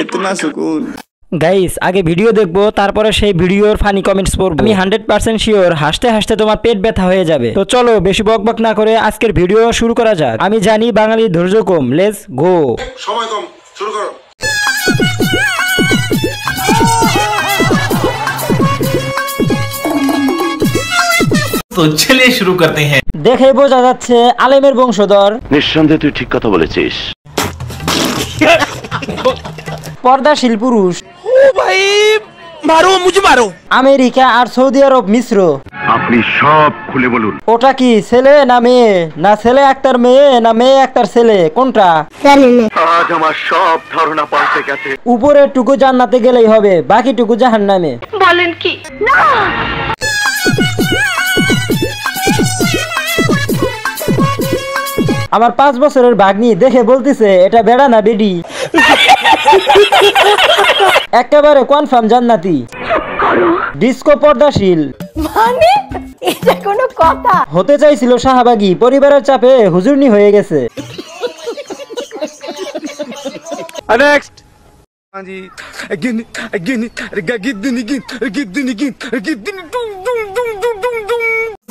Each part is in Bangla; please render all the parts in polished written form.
इतना सुकून। গাইস আগে ভিডিও দেখবো তারপরে সেই ভিডিওর ফানি কমেন্টস পড়বো। আমি 100% শিওর হাসতে হাসতে তোমার পেট ব্যথা হয়ে যাবে। তো চলো বেশি বকবক না করে আজকের ভিডিও শুরু করা যাক। আমি জানি বাঙালির ধৈর্য কম, লেটস গো। সময় কম, শুরু করো। तो चलिए शुरू करते हैं। দেখে বোঝা যাচ্ছে আলেমের বংশধর। নিঃসন্দেহে তুই ঠিক কথা বলেছিস। পর্দাশীল পুরুষ। ও ভাই মারো, মুঝে মারো। আমেরিকা আর সৌদি আরব মিশ্র। আপনি সব খুলে বলুন। ওটা কি ছেলে না মেয়ে, না ছেলে একটার মেয়ে না মেয়ে একটার ছেলে, কোনটা? আজ আমার সব ধারণা পাল্টে গেছে। উপরের টুকু জান্নাতে গেলেই হবে, বাকিটুকু জাহান্নামে। বলেন কি? না আমার 5 বছরের ভাগ্নি দেখে বলতেছে এটা বেড়া না বেডি। একেবারে কনফার্ম জান্নাতি। ডিস্কো পর্দাশীল মানে এটা কোনো কথা? হতে চাইছিল শাহবাগী, পরিবারের চাপে হুজুরনি হয়ে গেছে। নেক্সট জি again again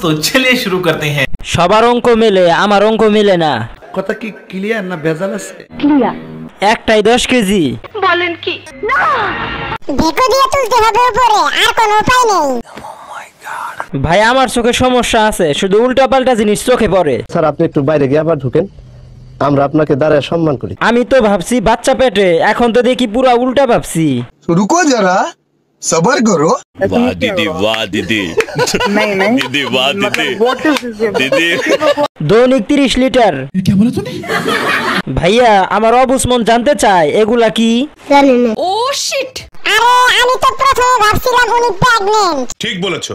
तो चलिए शुरू करते हैं। সবার অঙ্ক মেলে, আমার অঙ্ক মেলে না। কথা কি ক্লিয়ার না ভেজাল আছে? ক্লিয়ার। একটাই 10 কেজি। বলেন কি? না দেখো দিয়ে তুলতে হবে উপরে, আর কোনো উপায় নেই। ভাই আমার চোখে সমস্যা আছে, শুধু উল্টাপাল্টা জিনিস চোখে পড়ে। স্যার আপনি একটু বাইরে গিয়ে আবার ঢুকেন, আমরা আপনাকে দাঁড়ায় সম্মান করি। আমি তো ভাবছি বাচ্চা পেটে, এখন তো দেখি পুরা উল্টা ভাবছি। रुको जरा सबर करो। वाह दीदी वाह दीदी दीदी वाह दीदी दीदी দৈনিক 30 লিটার। ভাইয়া আমার অবুঝমন জানতে চায় এগুলা কি? জানি না। ও শিট। আরে আমি তো প্রথমে ভাবছিলাম উনি প্রেগন্যান্ট। ঠিক বলেছো।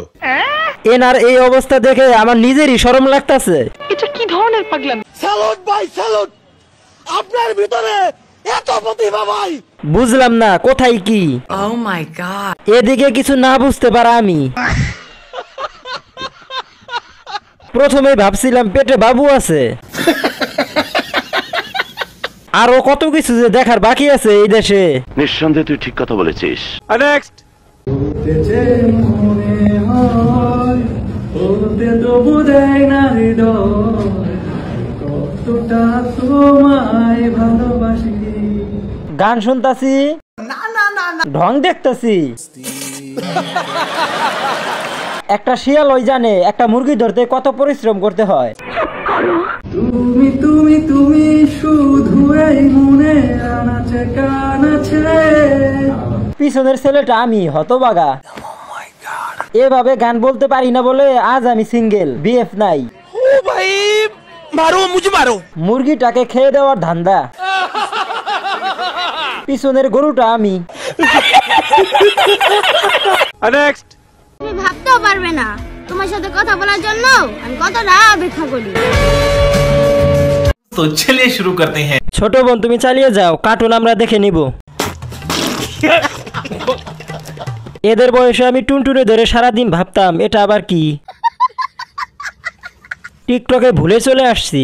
এনার এই অবস্থা দেখে আমার নিজেরই শরম লাগতাছে। এটা কি ধরনের পাগলামি? স্যালুট ভাই স্যালুট, আপনার ভিতরে এত প্রতিভা ভাই। বুঝলাম না কোথায় কি। ও মাই গড। এদিকে কিছু না বুঝতে পারা আমি প্রথমে ভাবছিলাম পেটে বাবু আছে। আরো কত কিছু যে দেখার বাকি আছে এই দেশে। নিঃসন্দেহে তুই ঠিক কথা বলেছিস। নেক্সট গান শুনতাছি, ঢং দেখতাছি। একটা শিয়াল ওই জানে একটা মুরগি ধরতে কত পরিশ্রম করতে হয়। তুমি তুমি তুমি শুধু এই মনে আনাচে কানাচে। পিছনের ছেলেটা আমি হতবাগা। এভাবে গান বলতে পারি না বলে আজ আমি সিঙ্গেল, বিএফ নাই। ও ভাই মারো, মুঝে মারো। মুরগিটাকে খেয়ে দেওয়ার ধান্দা। পিছনের গরুটা আমি। নেক্সট তুমি ভাবতেও পারবে না তোমার সাথে কথা বলার জন্য আমি কতটা অপেক্ষা করি। तो चलिए शुरू करते हैं। ছোট বোন তুমি চালিয়ে যাও, কার্টুন আমরা দেখে নিব। এদের বয়সে আমি টুনটুনে ধরে সারাদিন ভাবতাম এটা আবার কি। টিকটকে ভুলে চলে আসছি।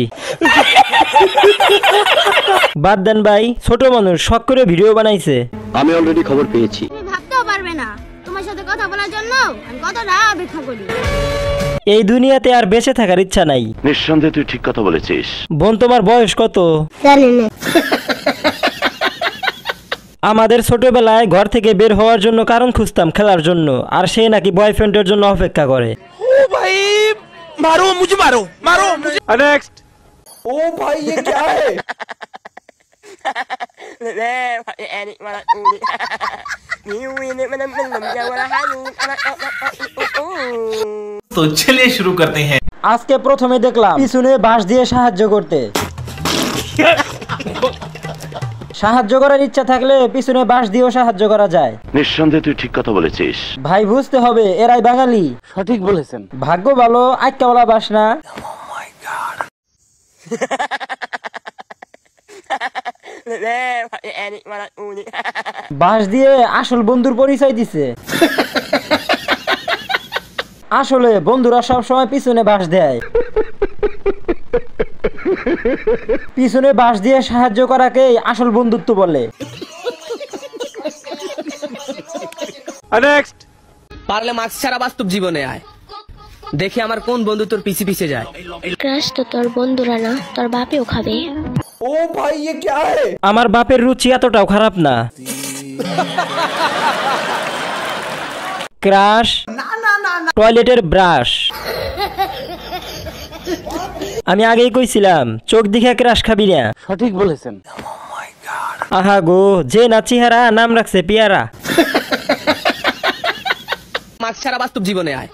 বাদ দেন ভাই, ছোট মানুষ শখ করে ভিডিও বানাইছে। আমি অলরেডি খবর পেয়েছি। তুমি ভাবতেও পারবে না তোমার সাথে কথা বলার জন্য আমি কতটা অপেক্ষা করি। এই দুনিয়াতে আর বেঁচে থাকার ইচ্ছা নাই। নিঃসন্দেহে তুই ঠিক কথা বলেছিস। বোন তোমার বয়স কত? জানি না। আমাদের ছোটবেলায় ঘর থেকে বের হওয়ার জন্য কারণ খুঁজতাম খেলার জন্য, আর সে নাকি বয়ফ্রেন্ডের জন্য অপেক্ষা করে। ও ভাই मारो, मुझे मारो, मारो मुझे। नेक्स्ट ओ भाई ये क्या है? तो चलिए शुरू करते हैं। আজকে প্রথমে দেখলাম পিছনে বাঁশ দিয়ে সাহায্য করতে। সাহায্য করার ইচ্ছা থাকলে পিছনে বাঁশ দিয়েও সাহায্য করা যায়। নিঃসন্দেহে তুই ঠিক কথা বলেছিস। ভাই বুঝতে হবে এরাই বাঙালি। সঠিক বলেছেন। ভাগ্য ভালো আইকাওয়ালা বাঁশ না। বাঁশ দিয়ে আসল বন্ধুর পরিচয় দিছে। আসলে বন্ধুরা সব সময় পিছনে বাঁশ দেয়। পিছনে বাঁশ দিয়ে সাহায্য করাকেই আসল বন্ধুত্ব বলে। नेक्स्ट পারলে মাস্ক ছাড়া বাস্তব জীবনে আয়, দেখে আমার কোন বন্ধু তোর পিছে পিছে যায়। ক্রাশ তো তোর বন্ধুরা না, তোর বাপেও খাবে। ও ভাই ये क्या है? আমার বাপের রুচি এতটাও খারাপ না। ক্রাশ টয়লেটের ব্রাশ। আমি আগেই কইছিলাম চোখ দেখে ক্রাশ খাবি না। সঠিক বলেছেন। আহা গো, যে না চেহারা নাম রাখছে পেয়ারা। মাস্ক ছাড়া বাস্তব জীবনে আয়,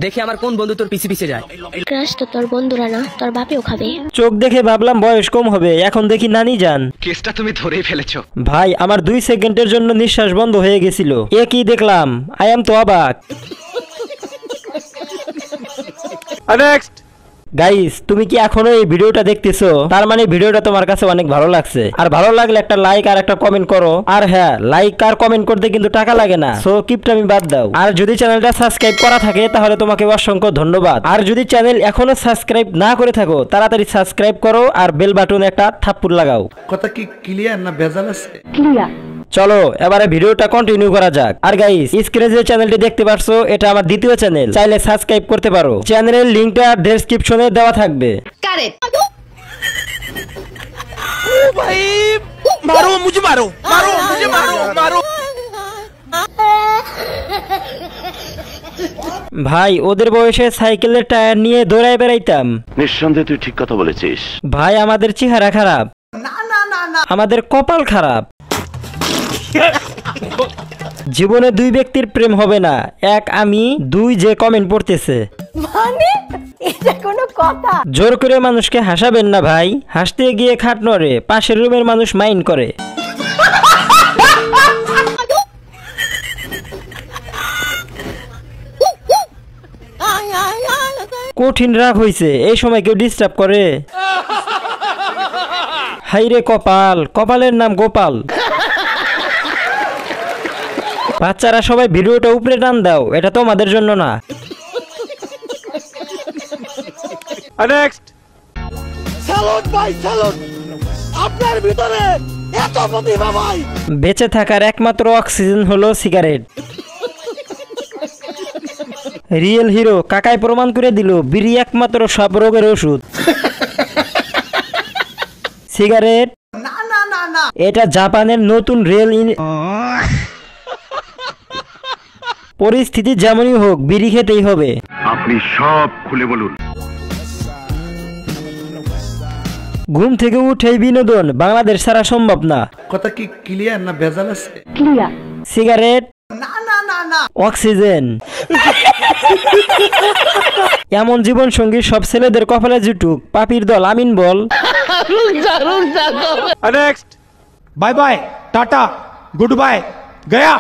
দেখে আমার কোন বন্ধু তোর পিছে পিছে যায়। ক্রাশ তো তোর বন্ধুরা না, তোর বাপেও খাবে। চোখ দেখে ভাবলাম বয়স কম হবে, এখন দেখি নানি যান। কেসটা তুমি ধরেই ফেলেছো ভাই আমার 2 সেকেন্ডের জন্য নিঃশ্বাস বন্ধ হয়ে গেছিল। এ কি দেখলাম, আই এম তো অবাক। नेक्स्ट গাইস তুমি কি এখনো এই ভিডিওটা দেখতেছো? তার মানে ভিডিওটা তোমার কাছে অনেক ভালো লাগছে। আর ভালো লাগলে একটা লাইক আর একটা কমেন্ট করো। আর হ্যাঁ, লাইক আর কমেন্ট করতে কিন্তু টাকা লাগে না, সো কিপটামি বাদ দাও। আর যদি চ্যানেলটা সাবস্ক্রাইব করা থাকে তাহলে তোমাকে অসংখ্য ধন্যবাদ। আর যদি চ্যানেল এখনো সাবস্ক্রাইব না করে থাকো তাড়াতাড়ি সাবস্ক্রাইব করো আর বেল বাটনে একটা থাপ্পড় লাগাও। কথা কি ক্লিয়ার না ভেজাল আছে? চলো এবারে ভিডিওটা কন্টিনিউ করা যাক। আর গাইস স্ক্রিনে যে চ্যানেলটি দেখতে পারছো এটা আমার দ্বিতীয় চ্যানেল, চাইলে সাবস্ক্রাইব করতে পারো। চ্যানেলের লিংকটা ডেসক্রিপশনে দেওয়া থাকবে। भाई मारो मुझे, मारो मारो मुझे, मारो मारो। ভাই ওদের বয়সে সাইকেলের টায়ার নিয়ে দৌড়ায় বেড়াইতাম। নিঃসন্দেহে তুই ঠিক কথা বলেছিস। ভাই আমাদের চেহারা খারাপ, আমাদের কপাল খারাপ। জীবনে 2 ব্যক্তির প্রেম হবে না, এক আমি, 2 যে কমেন্ট পড়তেছে। মানে এটা কোনো কথা? জোর করে মানুষকে হাসাবেন না ভাই, হাসতে গিয়ে খাট নড়ে, পাশের রুমের মানুষ মাইন্ড করে। কঠিন রাগ হইছে, এই সময় কেউ ডিস্টার্ব করে? হাইরে কপাল, কপালের নাম গোপাল। বাচ্চারা সবাই ভিডিওটা উপরে টান দাও, এটা তোমাদের জন্য না। नेक्स्ट স্যালুট ভাই, স্যালুট। আপনার ভিতরে এত প্রতিভা ভাই। বেঁচে থাকার একমাত্র অক্সিজেন হলো সিগারেট। রিয়েল হিরো কাকাই প্রমাণ করে দিল বিড়ি একমাত্র সব রোগের ওষুধ। সিগারেট এটা জাপানের নতুন রিয়েল। পরিস্থিতি যেমনই হোক বিড়ি খেতেই হবে। আপনি সব খুলে বলুন। ঘুম থেকে উঠেই বিনোদন বাংলাদেশ ছাড়া সম্ভব না। কথা কি ক্লিয়ার না ভেজাল আছে? সিগারেট অক্সিজেন এমন জীবন সঙ্গী সব ছেলেদের কপালে জুটুক। পাপির দল আমিন বল। Next bye bye tata goodbye गया।